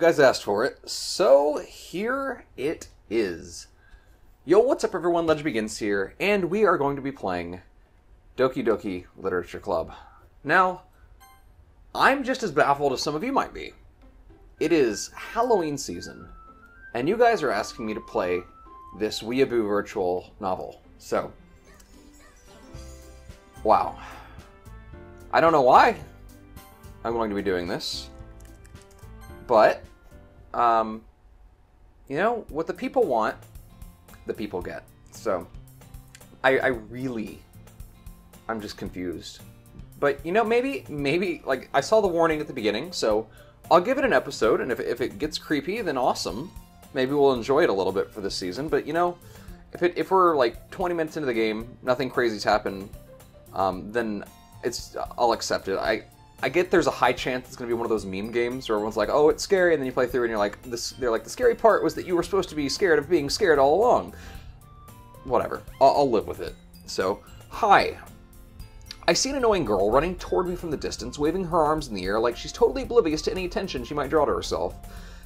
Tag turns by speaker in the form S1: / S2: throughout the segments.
S1: guys asked for it, so here it is. Yo, what's up everyone, LegendBegins here, and we are going to be playing Doki Doki Literature Club. Now, I'm just as baffled as some of you might be. It is Halloween season, and you guys are asking me to play this weeaboo virtual novel. So, wow. I don't know why I'm going to be doing this, but, you know, what the people want, the people get. So, I'm just confused. But, you know, maybe, like, I saw the warning at the beginning, so I'll give it an episode, and if it gets creepy, then awesome. Maybe we'll enjoy it a little bit for this season, but, you know, if we're, like, 20 minutes into the game, nothing crazy's happened, then I'll accept it. I get there's a high chance it's going to be one of those meme games where everyone's like, oh, it's scary, and then you play through and you're like, they're like, the scary part was that you were supposed to be scared of being scared all along. Whatever. I'll live with it. So, hi. I see an annoying girl running toward me from the distance, waving her arms in the air like she's totally oblivious to any attention she might draw to herself.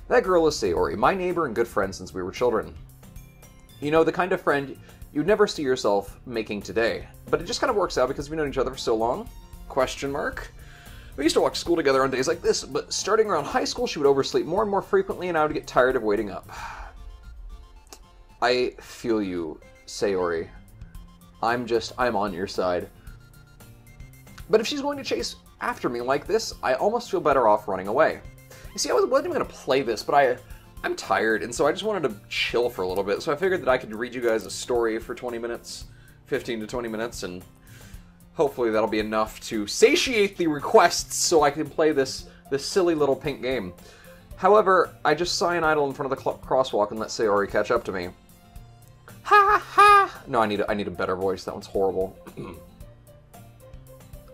S1: That girl is Sayori, my neighbor and good friend since we were children. You know, the kind of friend you'd never see yourself making today. But it just kind of works out because we've known each other for so long? Question mark? We used to walk to school together on days like this, but starting around high school she would oversleep more and more frequently and I would get tired of waiting up. I feel you, Sayori. I'm on your side. But if she's going to chase after me like this, I almost feel better off running away. You see, I wasn't even going to play this, but I'm tired, and so I just wanted to chill for a little bit, so I figured that I could read you guys a story for 20 minutes, 15 to 20 minutes, and hopefully that'll be enough to satiate the requests so I can play this silly little pink game. However, I just sigh and idle in front of the crosswalk and let Sayori catch up to me. Ha ha! No, I need a better voice. That one's horrible.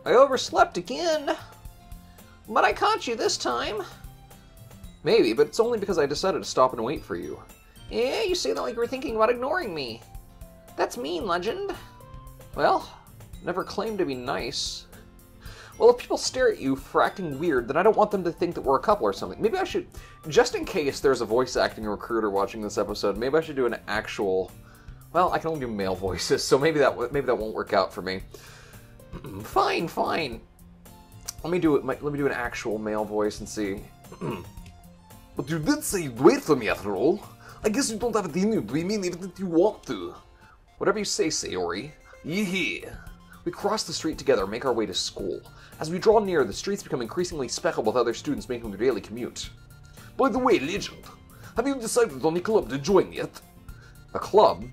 S1: I overslept again. But I caught you this time. Maybe, but it's only because I decided to stop and wait for you. Yeah, you say that like you were thinking about ignoring me. That's mean, Legend. Well, never claimed to be nice. Well, if people stare at you for acting weird, then I don't want them to think that we're a couple or something. Maybe I should, just in case there's a voice acting recruiter watching this episode, maybe I should do an actual, well, I can only do male voices, so maybe that won't work out for me. Fine. Let me do an actual male voice and see. But you did say you'd wait for me after all. I guess you don't have it in you, do you mean even if you want to? Whatever you say, Sayori. Yeah. We cross the street together and make our way to school. As we draw near, the streets become increasingly speckled with other students making their daily commute. By the way, Legend, have you decided on a club to join yet? A club?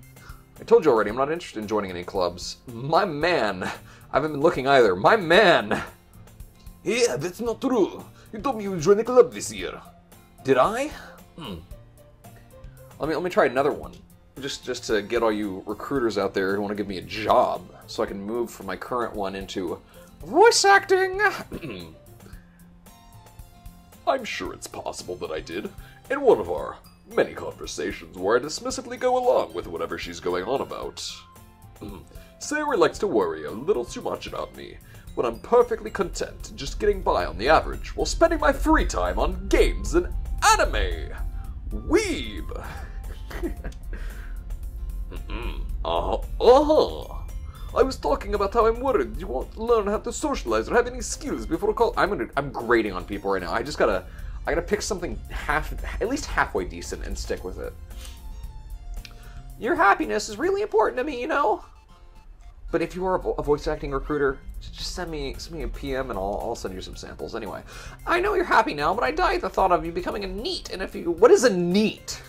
S1: I told you already, I'm not interested in joining any clubs. My man. I haven't been looking either. My man. Yeah, that's not true. You told me you would join a club this year. Did I? Let me try another one. Just to get all you recruiters out there who want to give me a job, so I can move from my current one into voice acting. I'm sure it's possible that I did, in one of our many conversations where I dismissively go along with whatever she's going on about. Sayori likes to worry a little too much about me, when I'm perfectly content just getting by on the average while spending my free time on games and anime. Weeb. I was talking about how I'm worried you won't learn how to socialize or have any skills before I'm grading on people right now. I gotta pick something at least halfway decent and stick with it. Your happiness is really important to me, you know? But if you are a voice acting recruiter, just send me a PM and I'll send you some samples. Anyway, I know you're happy now, but I die at the thought of you becoming a NEET in a few... What is a NEET?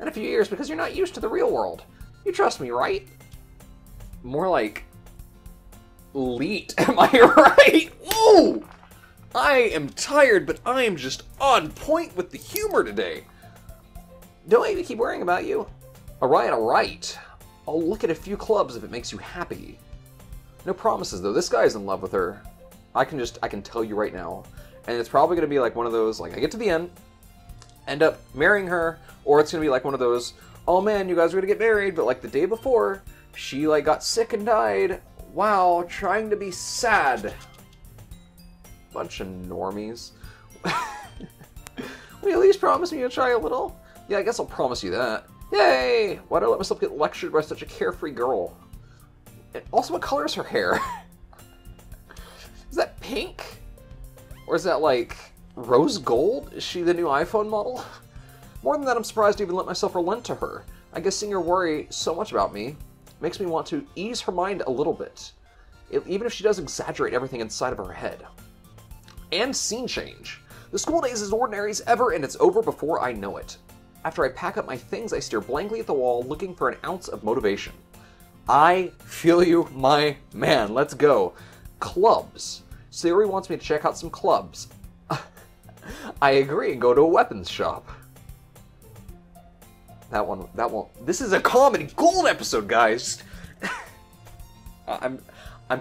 S1: In a few years, because you're not used to the real world. You trust me, right? More like... LEET, am I right? Ooh! I am tired, but I am just on point with the humor today. Don't make me keep worrying about you. Alright. I'll look at a few clubs if it makes you happy. No promises, though. This guy is in love with her. I can tell you right now. And it's probably going to be like one of those, like, I get to the end up marrying her, or it's going to be like one of those, oh man, you guys are going to get married, but like the day before, she like got sick and died. Wow, trying to be sad. Bunch of normies. Will you at least promise me you'll try a little? Yeah, I guess I'll promise you that. Yay! Why'd I let myself get lectured by such a carefree girl? And also, what color is her hair? Is that pink? Or is that, like, rose gold? Is she the new iPhone model? More than that, I'm surprised to even let myself relent to her. I guess seeing her worry so much about me makes me want to ease her mind a little bit. Even if she does exaggerate everything inside of her head. And scene change. The school day is as ordinary as ever, and it's over before I know it. After I pack up my things, I stare blankly at the wall, looking for an ounce of motivation. I feel you, my man. Let's go. Clubs. Sayori wants me to check out some clubs. I agree and go to a weapons shop. That one. This is a comedy gold episode, guys. I'm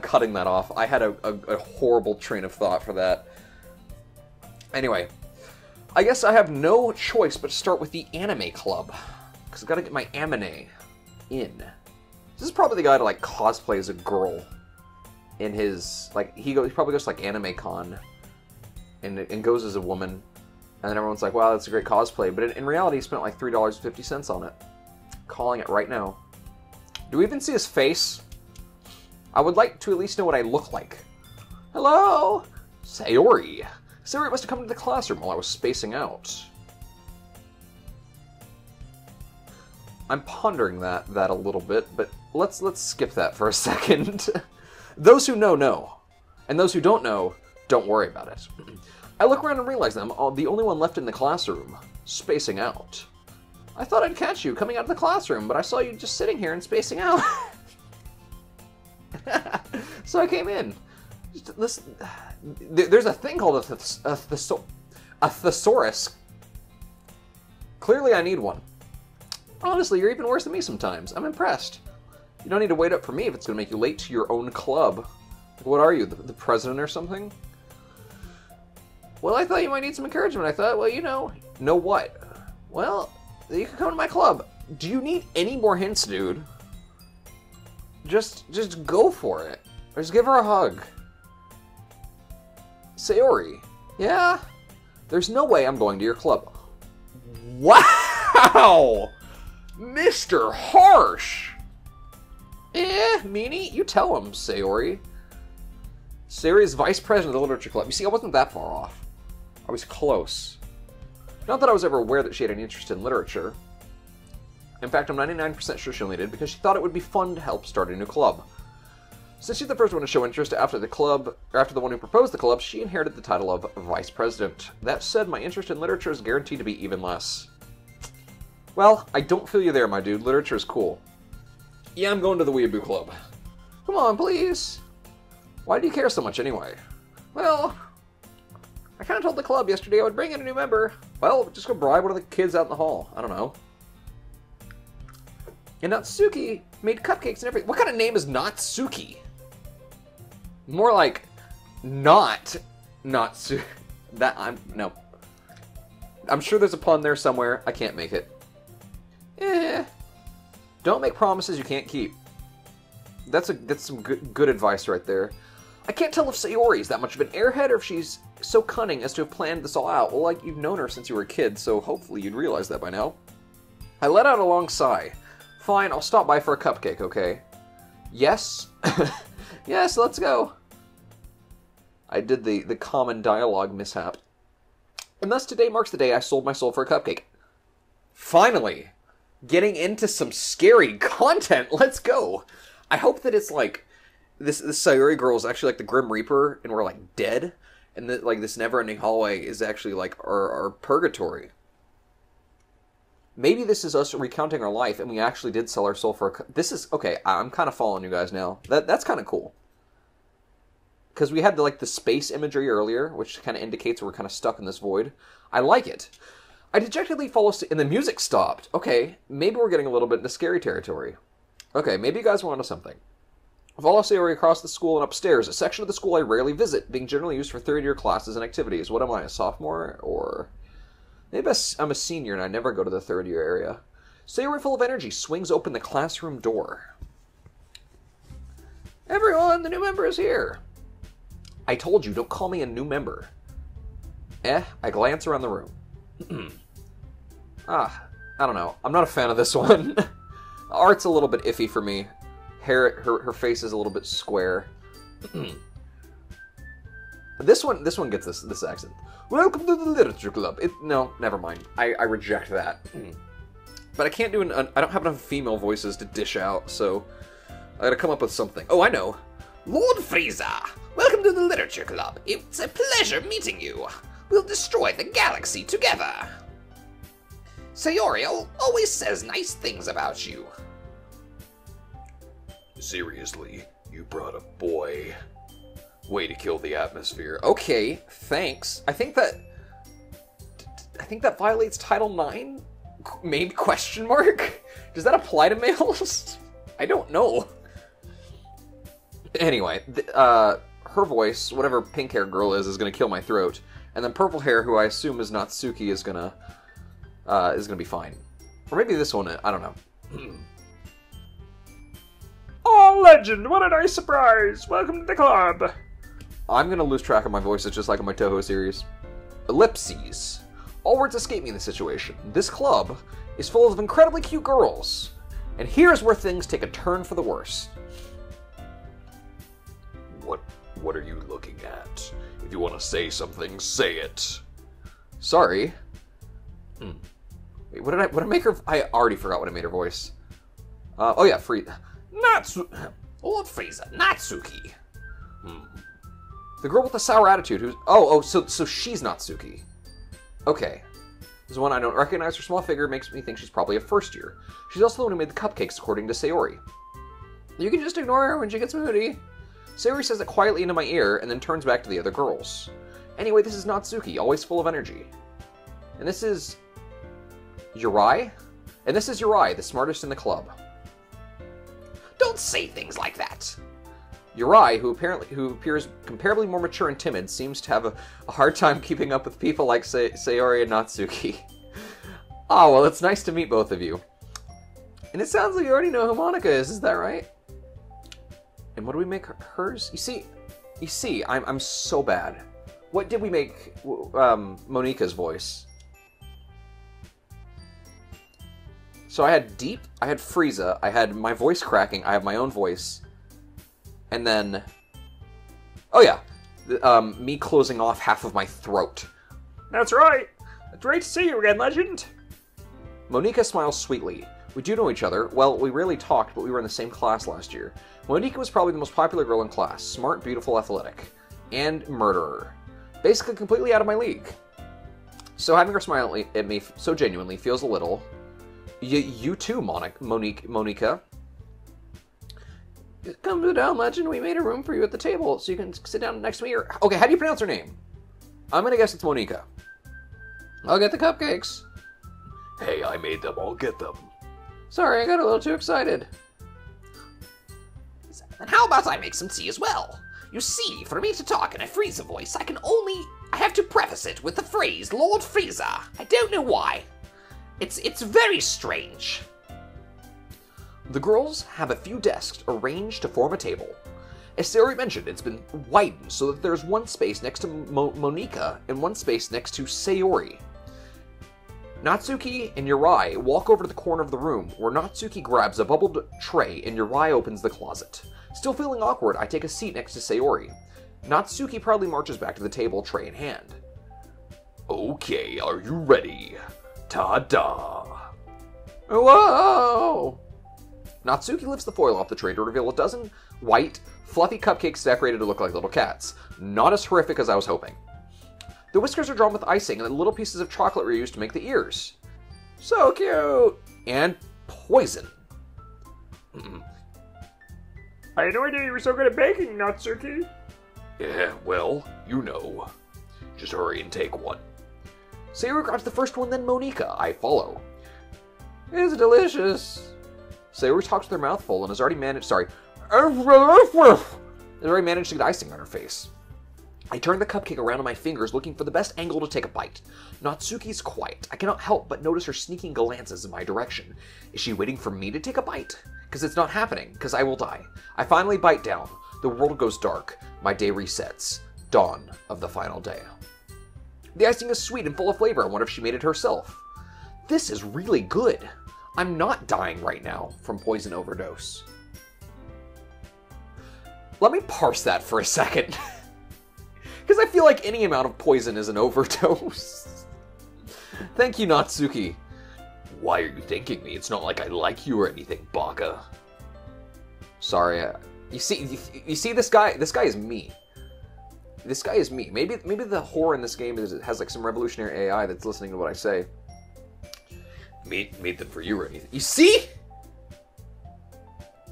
S1: cutting that off. I had a horrible train of thought for that. Anyway, I guess I have no choice but to start with the anime club. Because I've got to get my anime in. This is probably the guy to, like, cosplay as a girl. In his, like, he probably goes to, like, Anime Con. And goes as a woman. And then everyone's like, wow, that's a great cosplay. But in reality, he spent, like, $3.50 on it. Calling it right now. Do we even see his face? I would like to at least know what I look like. Hello? Sayori. Sayori must have come to the classroom while I was spacing out. I'm pondering that a little bit, but let's skip that for a second. Those who know. And those who don't know, don't worry about it. I look around and realize that I'm the only one left in the classroom, spacing out. I thought I'd catch you coming out of the classroom, but I saw you just sitting here and spacing out. So I came in. Listen, there's a thing called a thesaurus. Clearly I need one. Honestly, you're even worse than me sometimes. I'm impressed. You don't need to wait up for me if it's going to make you late to your own club. What are you, the president or something? Well, I thought you might need some encouragement. I thought, well, you know. Know what? Well, you can come to my club. Do you need any more hints, dude? Just go for it. Or just give her a hug. Sayori. Yeah? There's no way I'm going to your club. Wow! Mr. Harsh! Meanie, you tell him, Sayori. Sayori is vice president of the literature club. You see, I wasn't that far off. I was close. Not that I was ever aware that she had an interest in literature. In fact, I'm 99% sure she only did because she thought it would be fun to help start a new club. Since she's the first one to show interest after the one who proposed the club, she inherited the title of vice president. That said, my interest in literature is guaranteed to be even less. Well, I don't feel you there, my dude. Literature is cool. Yeah, I'm going to the Weeaboo Club. Come on, please. Why do you care so much anyway? Well, I kind of told the club yesterday I would bring in a new member. Well, just go bribe one of the kids out in the hall. I don't know. And Natsuki made cupcakes and everything. What kind of name is Natsuki? More like Natsu. No. I'm sure there's a pun there somewhere. I can't make it. Don't make promises you can't keep. That's some good advice right there. I can't tell if Sayori is that much of an airhead or if she's so cunning as to have planned this all out. Well, like, you've known her since you were a kid, so hopefully you'd realize that by now. I let out a long sigh. Fine, I'll stop by for a cupcake, okay? Yes? Yes, let's go. I did the common dialogue mishap. And thus today marks the day I sold my soul for a cupcake. Finally! Getting into some scary content. Let's go! I hope that it's like this Sayori girl is actually like the Grim Reaper and we're like dead. And that like this never-ending hallway is actually like our purgatory. Maybe this is us recounting our life and we actually did sell our soul for a... This is... Okay, I'm kind of following you guys now. That's kind of cool. Because we had the space imagery earlier, which kind of indicates we're kind of stuck in this void. I like it. I dejectedly follow... And the music stopped. Okay, maybe we're getting a little bit into scary territory. Okay, maybe you guys were onto something. Follow Sayori across the school and upstairs, a section of the school I rarely visit, being generally used for third-year classes and activities. What am I, a sophomore? Or... Maybe I'm a senior and I never go to the third-year area. Sayori, full of energy, swings open the classroom door. Everyone, the new member is here. I told you, don't call me a new member. I glance around the room. I don't know. I'm not a fan of this one. The art's a little bit iffy for me. Her face is a little bit square. This one gets this accent. Welcome to the literature club. No, never mind. I reject that. But I can't do I don't have enough female voices to dish out, so I gotta come up with something. Oh, I know.
S2: Lord Frieza, welcome to the literature club. It's a pleasure meeting you. We'll destroy the galaxy together. Sayori always says nice things about you.
S1: Seriously, you brought a boy. Way to kill the atmosphere. Okay, thanks. I think that violates Title IX? Maybe question mark? Does that apply to males? I don't know. Anyway, her voice, whatever pink-haired girl is gonna kill my throat. And then purple hair, who I assume is Natsuki, is gonna be fine. Or maybe this one, I don't know.
S3: Oh, Legend, what a nice surprise! Welcome to the club!
S1: I'm gonna lose track of my voices just like in my Toho series. Ellipses. All words escape me in this situation. This club is full of incredibly cute girls. And here's where things take a turn for the worse. What are you looking at? If you want to say something, say it. Sorry. Wait, what did I make her? I already forgot what I made her voice. Oh yeah,
S2: Lord Frieza, Natsuki.
S1: The girl with the sour attitude who's... Oh, so she's Natsuki. Okay. This is one I don't recognize. Her small figure makes me think she's probably a first year. She's also the one who made the cupcakes, according to Sayori. You can just ignore her when she gets moody. Sayori says it quietly into my ear, and then turns back to the other girls. Anyway, this is Natsuki, always full of energy. And this is... Yurai? And this is Yurai, the smartest in the club.
S2: Don't say things like that.
S1: Yurai, who appears comparably more mature and timid, seems to have a hard time keeping up with people like Sayori and Natsuki. Oh, well, it's nice to meet both of you. And it sounds like you already know who Monica is that right? And what do we make hers? You see, I'm so bad. What did we make Monika's voice? So I had Deep, I had Frieza, I had my voice cracking, I have my own voice. And then... Oh yeah, me closing off half of my throat.
S3: That's right. It's great to see you again, Legend.
S1: Monika smiles sweetly. We do know each other. Well, we rarely talked, but we were in the same class last year. Monika was probably the most popular girl in class. Smart, beautiful, athletic. And murderer. Basically completely out of my league. So having her smile at me so genuinely feels a little... You too, Monika. Come to down, Legend. We made a room for you at the table, so you can sit down next to me. Okay, how do you pronounce her name? I'm gonna guess it's Monika. I'll get the cupcakes. Hey, I made them. I'll get them. Sorry, I got a little too excited.
S2: And how about I make some tea as well? You see, for me to talk in a Frieza voice, I have to preface it with the phrase Lord Frieza. I don't know why. It's very strange.
S1: The girls have a few desks arranged to form a table. As Sayori mentioned, it's been widened so that there's one space next to Monika and one space next to Sayori. Natsuki and Yurai walk over to the corner of the room, where Natsuki grabs a bubbled tray and Yurai opens the closet. Still feeling awkward, I take a seat next to Sayori. Natsuki proudly marches back to the table, tray in hand. Okay, are you ready? Ta-da! Whoa! Natsuki lifts the foil off the tray to reveal a dozen white, fluffy cupcakes decorated to look like little cats. Not as horrific as I was hoping. The whiskers are drawn with icing, and the little pieces of chocolate were used to make the ears. So cute! And poison.
S3: I had no idea you were so good at baking, Natsuki.
S1: Yeah, well, you know. Just hurry and take one. Sayori grabs the first one, then Monika. I follow. It's delicious. Sayori talks with her mouth full and has already managed... has already managed to get icing on her face. I turn the cupcake around on my fingers, looking for the best angle to take a bite. Natsuki's quiet. I cannot help but notice her sneaking glances in my direction. Is she waiting for me to take a bite? Because it's not happening, because I will die. I finally bite down. The world goes dark. My day resets. Dawn of the final day. The icing is sweet and full of flavor. I wonder if she made it herself. This is really good. I'm not dying right now from poison overdose. Let me parse that for a second. Because I feel like any amount of poison is an overdose. Thank you, Natsuki. Why are you thanking me? It's not like I like you or anything, Baka. Sorry. You see this guy? This guy is me. This guy is me. Maybe the whore in this game has like some revolutionary AI that's listening to what I say. Made them for you or anything. You see?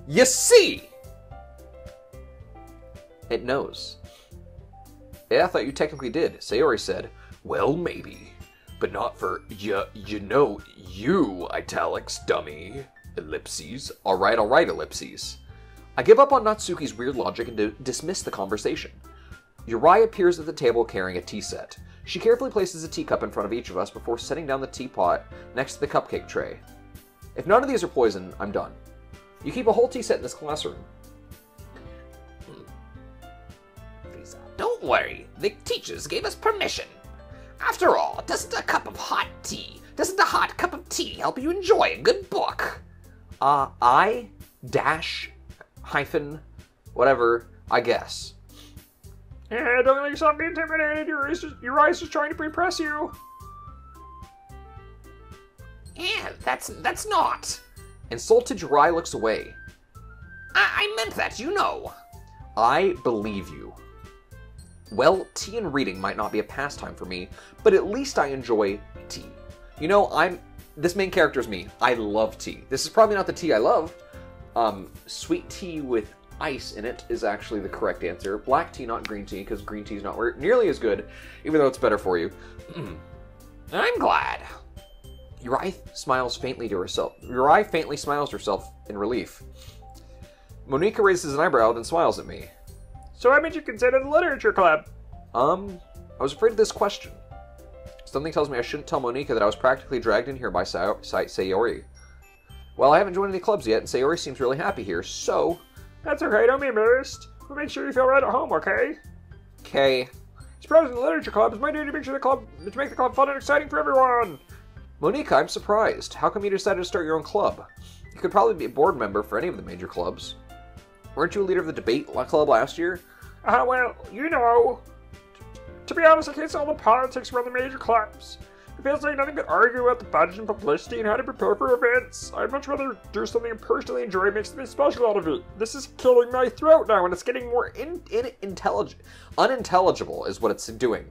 S1: You see? It knows. Yeah, I thought you technically did. Sayori said, well, maybe. But not for you know, you, italics, dummy. Ellipses. Alright, ellipses. I give up on Natsuki's weird logic and dismiss the conversation. Yuri appears at the table carrying a tea set. She carefully places a teacup in front of each of us before setting down the teapot next to the cupcake tray. If none of these are poison, I'm done. You keep a whole tea set in this classroom.
S2: Don't worry, the teachers gave us permission. After all, doesn't a hot cup of tea help you enjoy a good book?
S1: Whatever, I guess.
S3: Yeah, don't let yourself be intimidated. Your eyes just trying to impress you.
S2: Yeah, that's not.
S1: Insulted Yuri looks away.
S2: I meant that, you know.
S1: I believe you. Well, tea and reading might not be a pastime for me, but at least I enjoy tea. You know, this main character is me. I love tea. This is probably not the tea I love. Sweet tea with ice in it is actually the correct answer. Black tea, not green tea, because green tea is not nearly as good, even though it's better for you.
S2: I'm glad.
S1: Yuri smiles faintly to herself. Yuri faintly smiles to herself in relief. Monika raises an eyebrow, then smiles at me.
S3: So I made you consider the literature club.
S1: I was afraid of this question. Something tells me I shouldn't tell Monika that I was practically dragged in here by Sayori. Well, I haven't joined any clubs yet, and Sayori seems really happy here, so...
S3: That's okay, don't be embarrassed. We'll make sure you feel right at home, okay?
S1: Okay.
S3: Surprising the literature club is my duty to make the club fun and exciting for everyone.
S1: Monika, I'm surprised. How come you decided to start your own club? You could probably be a board member for any of the major clubs. Weren't you a leader of the debate club last year?
S3: Well, you know. To be honest, I can't see all the politics around the major clubs. It feels like nothing but arguing about the budget and publicity and how to prepare for events. I'd much rather do something I personally enjoy and make something special out of it. This is killing my throat now, and it's getting more unintelligible is what it's doing.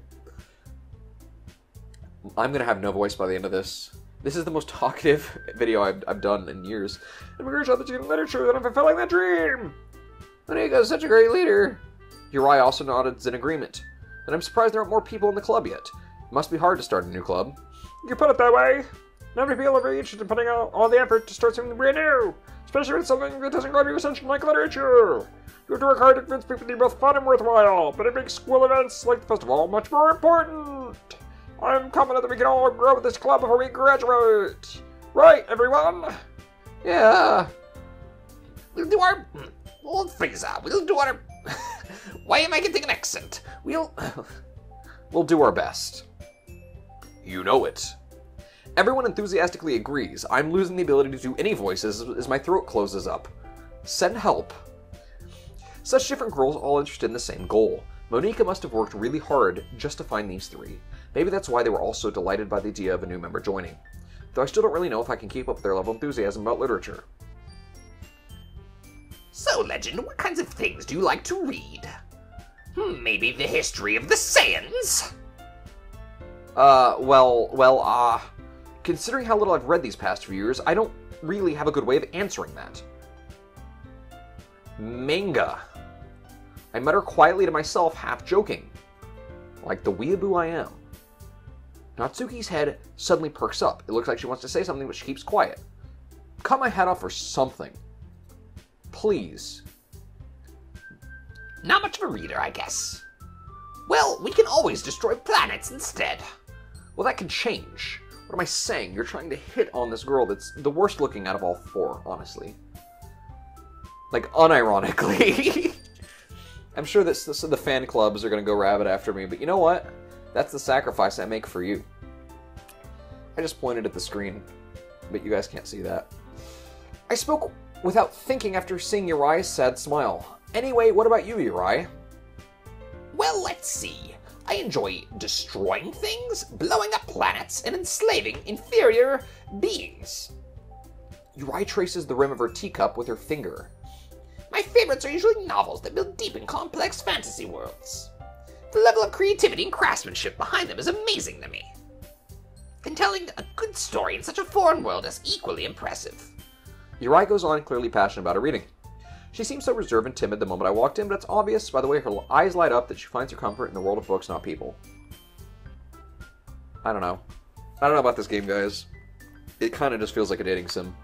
S3: I'm gonna have no voice by the end of this. This is the most talkative video I've done in years. I'm very sure that you in literature that I'm fulfilling that dream.
S1: Monika's such a great leader. Yuri also nodded in agreement. And I'm surprised there aren't more people in the club yet. It must be hard to start a new club.
S3: You can put it that way. Not many people are very interested in putting out all the effort to start something brand new, especially with something that doesn't grab your attention like literature. You have to work hard to convince people to be both fun and worthwhile, but it makes school events like the festival much more important. I'm confident that we can all grow with this club before we graduate. Right, everyone?
S1: Yeah.
S2: We'll do our... Old Frieza, we'll do our... Why am I getting an accent?
S1: We'll do our best. You know it. Everyone enthusiastically agrees. I'm losing the ability to do any voices as my throat closes up. Send help. Such different girls all interested in the same goal. Monika must have worked really hard just to find these three. Maybe that's why they were all so delighted by the idea of a new member joining. Though I still don't really know if I can keep up their level of enthusiasm about literature.
S2: So, Legend, what kinds of things do you like to read? Maybe the history of the Saiyans?
S1: Considering how little I've read these past few years, I don't really have a good way of answering that. Manga. I mutter quietly to myself, half joking. Like the weeaboo I am. Natsuki's head suddenly perks up. It looks like she wants to say something, but she keeps quiet. Cut my head off or something. Please.
S2: Not much of a reader, I guess. Well, we can always destroy planets instead.
S1: Well, that can change. What am I saying? You're trying to hit on this girl that's the worst looking out of all four, honestly. Like, unironically. I'm sure that the fan clubs are going to go rabid after me, but you know what? That's the sacrifice I make for you. I just pointed at the screen, but you guys can't see that. I spoke without thinking after seeing Urai's sad smile. Anyway, what about you, Urai?
S2: Well, let's see. I enjoy destroying things, blowing up planets, and enslaving inferior beings.
S1: Urai traces the rim of her teacup with her finger.
S2: My favorites are usually novels that build deep and complex fantasy worlds. The level of creativity and craftsmanship behind them is amazing to me. And telling a good story in such a foreign world is equally impressive.
S1: Urai goes on, clearly passionate about her reading. She seems so reserved and timid the moment I walked in, but it's obvious by the way her eyes light up that she finds her comfort in the world of books, not people. I don't know. I don't know about this game, guys. It kind of just feels like a dating sim.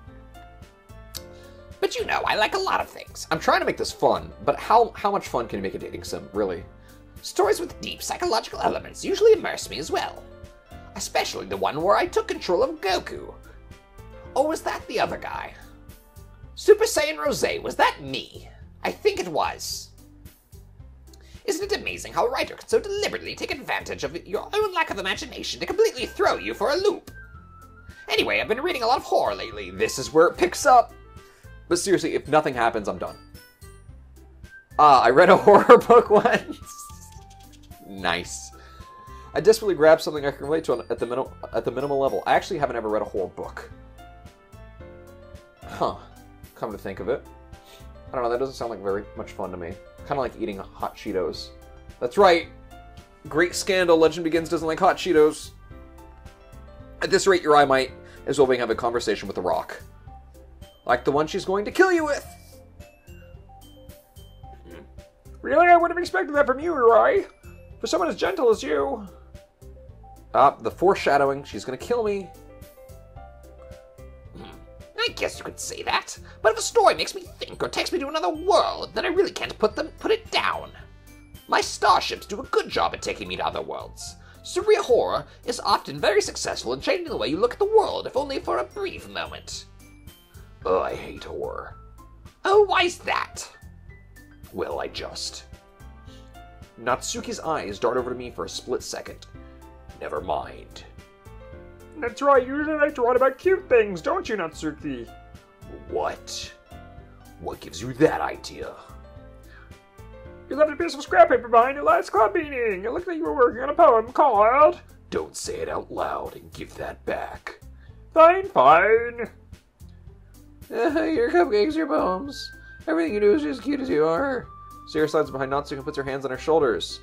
S2: But you know, I like a lot of things.
S1: I'm trying to make this fun, but how much fun can you make a dating sim, really?
S2: Stories with deep psychological elements usually immerse me as well. Especially the one where I took control of Goku. Or was that the other guy? Super Saiyan Rosé, was that me? I think it was. Isn't it amazing how a writer can so deliberately take advantage of your own lack of imagination to completely throw you for a loop? Anyway, I've been reading a lot of horror lately.
S1: This is where it picks up. But seriously, if nothing happens, I'm done. I read a horror book once. Nice. I desperately grabbed something I can relate to at the minimal level. I actually haven't ever read a horror book. Huh. Come to think of it. I don't know, that doesn't sound like very much fun to me. Kind of like eating hot Cheetos. That's right! Great scandal, Legend Begins doesn't like hot Cheetos. At this rate, Urai might as well have a conversation with The Rock. Like the one she's going to kill you with!
S3: Really? I wouldn't have expected that from you, Urai. For someone as gentle as you.
S1: The foreshadowing, she's gonna kill me.
S2: I guess you could say that, but if a story makes me think or takes me to another world, then I really can't put it down. My starships do a good job at taking me to other worlds. Surreal horror is often very successful in changing the way you look at the world, if only for a brief moment.
S1: Oh, I hate horror.
S2: Oh, why's that?
S1: Well, I just... Natsuki's eyes dart over to me for a split second. Never mind.
S3: That's right, you usually like to write about cute things, don't you, Natsuki?
S1: What? What gives you that idea?
S3: You left a piece of scrap paper behind your last club meeting. It looked like you were working on a poem called...
S1: Don't say it out loud and give that back.
S3: Fine, fine.
S1: Your cupcakes, your poems. Everything you do is just as cute as you are. Sarah slides behind Natsuki and puts her hands on her shoulders.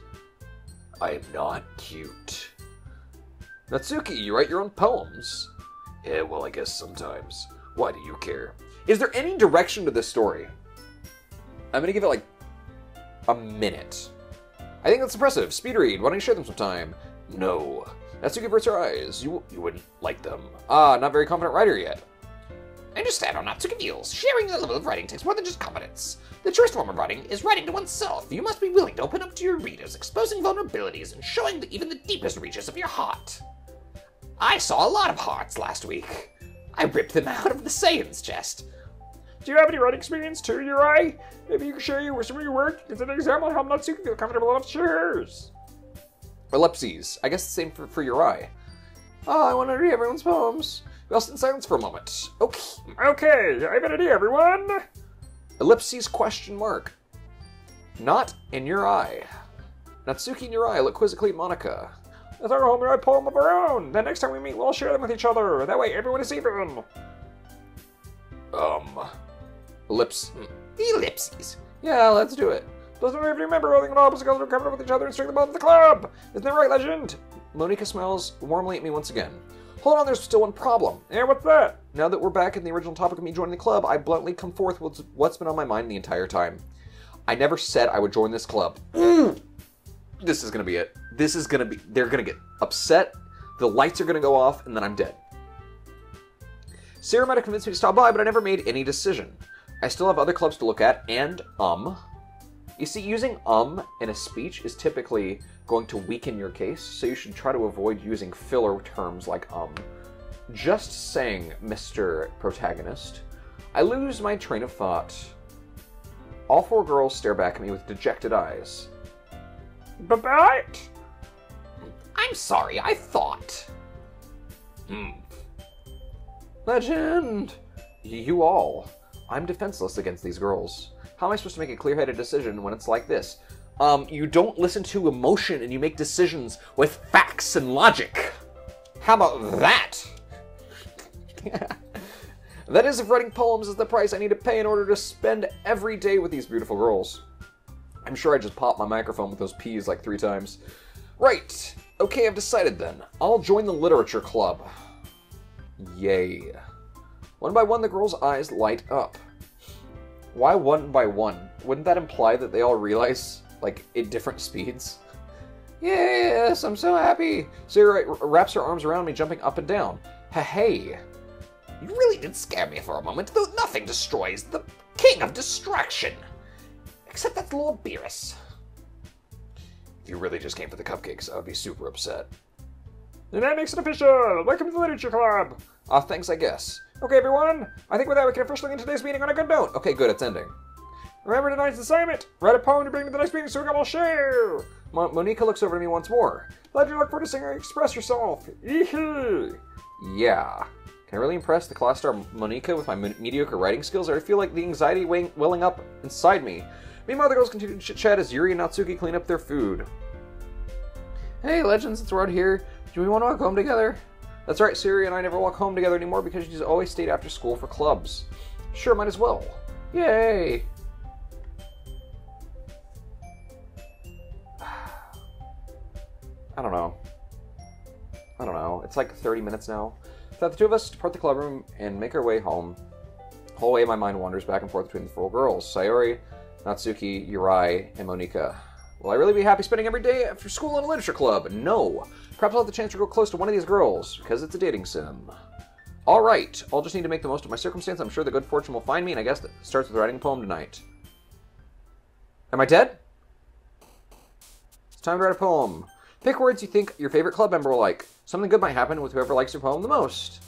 S1: I'm not cute. Natsuki, you write your own poems. Yeah, well, I guess sometimes. Why do you care? Is there any direction to this story? I'm gonna give it, like, a minute. I think that's impressive. Speed read. Why don't you share them sometime? No. Natsuki averts her eyes. You wouldn't like them. Not very confident writer yet.
S2: I understand how Natsuki feels. Sharing the level of writing takes more than just confidence. The truest form of writing is writing to oneself. You must be willing to open up to your readers, exposing vulnerabilities and showing even the deepest reaches of your heart. I saw a lot of hearts last week. I ripped them out of the Saiyan's chest.
S3: Do you have any writing experience too, Urai? Maybe you can share some of your work. It's an example of how Natsuki feels comfortable enough to share hers.
S1: Ellipses. I guess the same for Urai. I want to read everyone's poems. We all sit in silence for a moment.
S3: Okay, I have an idea, everyone.
S1: Ellipses question mark. Not in your eye. Natsuki and Urai look quizzically at Monica.
S3: Let's all go home and write a poem of our own. Then next time we meet, we'll all share them with each other. That way everyone is even.
S2: Ellipses.
S1: Yeah, let's do it.
S3: Doesn't every member holding an opposite color covered up with each other and strengthen the bond of the club? Isn't that right, Legend?
S1: Monica smiles warmly at me once again. Hold on, there's still one problem.
S3: Yeah, what's that?
S1: Now that we're back in the original topic of me joining the club, I bluntly come forth with what's been on my mind the entire time. I never said I would join this club. This is gonna be it. This is gonna be... They're gonna get upset, the lights are gonna go off, and then I'm dead. Sarah might have convinced me to stop by, but I never made any decision. I still have other clubs to look at, and, You see, using in a speech is typically going to weaken your case, so you should try to avoid using filler terms like Just saying, Mr. Protagonist. I lose my train of thought. All four girls stare back at me with dejected eyes.
S3: But
S2: I I'm sorry, I thought.
S1: Legend! You all. I'm defenseless against these girls. How am I supposed to make a clear-headed decision when it's like this? You don't listen to emotion and you make decisions with facts and logic. How about that? That is if writing poems is the price I need to pay in order to spend every day with these beautiful girls. I'm sure I just popped my microphone with those P's like 3 times. Right. Okay, I've decided then. I'll join the literature club. Yay. One by one, the girls' eyes light up. Why one by one? Wouldn't that imply that they all realize, like, at different speeds? Yes, I'm so happy. Sarah wraps her arms around me, jumping up and down. Hey.
S2: You really did scare me for a moment, though nothing destroys the king of distraction. Except that's Lord Beerus.
S1: If you really just came for the cupcakes, I would be super upset.
S3: And that makes it official! Welcome to the Literature Club!
S1: Thanks, I guess.
S3: Okay, everyone, I think with that we can officially end today's meeting on a good note.
S1: Okay, good, it's ending.
S3: Remember tonight's assignment. Write a poem to bring to the next meeting so we can all share.
S1: Monica looks over to me once more.
S3: Glad you look forward to seeing her express yourself. Eehee.
S1: Yeah. Can I really impress the class star Monica with my mediocre writing skills, or I feel like the anxiety welling up inside me? Meanwhile, the girls continue to chit-chat as Yuri and Natsuki clean up their food. Hey, Legend, since we're out here, do we want to walk home together? That's right, Siri and I never walk home together anymore because she's always stayed after school for clubs. Sure, might as well. Yay! I don't know. It's like 30 minutes now. So the two of us depart the club room and make our way home. The whole way my mind wanders back and forth between the 4 girls. Sayori, Natsuki, Yuri, and Monica. Will I really be happy spending every day after school in a literature club? No. Perhaps I'll have the chance to grow close to one of these girls, because it's a dating sim. Alright, I'll just need to make the most of my circumstance. I'm sure the good fortune will find me, and I guess that starts with writing a poem tonight. Am I dead? It's time to write a poem. Pick words you think your favorite club member will like. Something good might happen with whoever likes your poem the most.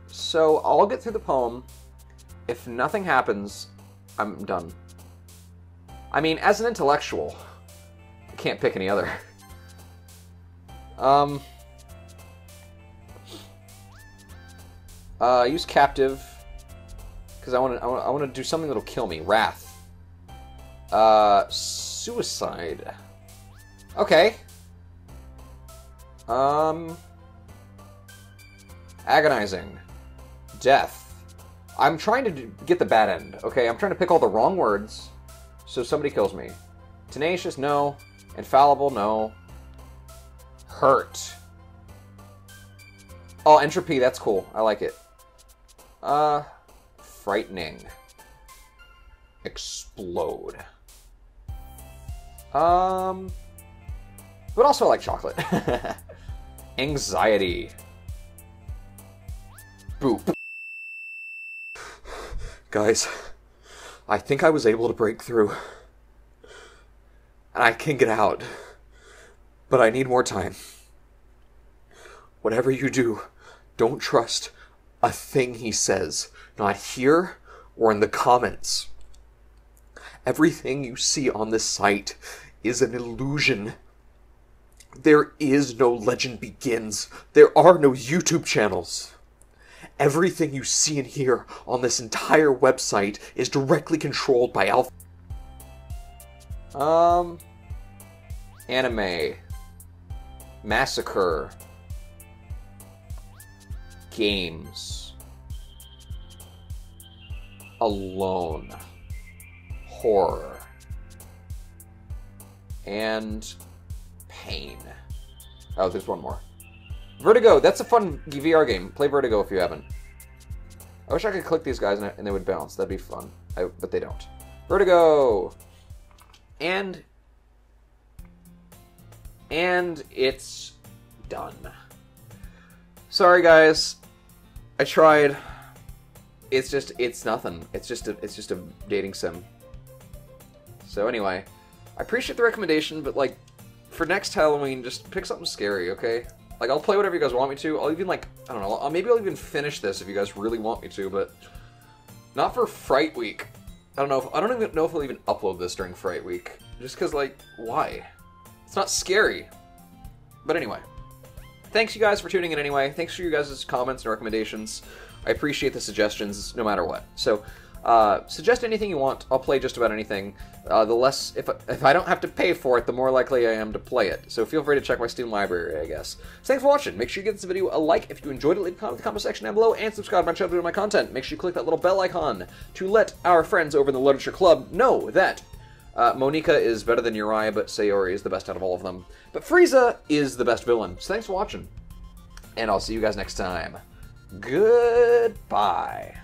S1: So, I'll get through the poem. If nothing happens, I'm done. I mean, as an intellectual, I can't pick any other. Use captive, because I want to do something that'll kill me. Wrath. Suicide. Okay. Agonizing. Death. I'm trying to get the bad end, okay? I'm trying to pick all the wrong words, so somebody kills me. Tenacious, no. Infallible, no. Hurt. Oh, entropy, that's cool. I like it. Frightening. Explode. But also I like chocolate. Anxiety. Boop. Guys, I think I was able to break through. And I can get out. But I need more time. Whatever you do, don't trust a thing he says. Not here or in the comments. Everything you see on this site is an illusion. There is no Legend Begins. There are no YouTube channels. Everything you see and hear on this entire website is directly controlled by Alpha. Anime. Massacre. Games. Alone. Horror. And pain. Oh, there's one more. Vertigo, that's a fun VR game. Play Vertigo if you haven't. I wish I could click these guys and they would bounce. That'd be fun. But they don't. Vertigo! And it's done. Sorry guys. I tried. It's nothing. It's just a dating sim. So anyway, I appreciate the recommendation, but like, for next Halloween, just pick something scary, okay? Like, I'll play whatever you guys want me to. I'll even, like, I don't know, maybe I'll even finish this if you guys really want me to, but not for Fright Week. I don't even know if I'll even upload this during Fright Week. Just because, like, why? It's not scary. But anyway, thanks you guys for tuning in anyway. Thanks for you guys' comments and recommendations. I appreciate the suggestions no matter what. So, suggest anything you want. I'll play just about anything. The less, if I don't have to pay for it, the more likely I am to play it. So feel free to check my Steam library, I guess. So thanks for watching. Make sure you give this video a like if you enjoyed it. Leave a comment in the comment section down below, and subscribe to my channel to my content. Make sure you click that little bell icon to let our friends over in the Literature Club know that Monika is better than Uriah, but Sayori is the best out of all of them. But Frieza is the best villain. So thanks for watching, and I'll see you guys next time. Goodbye.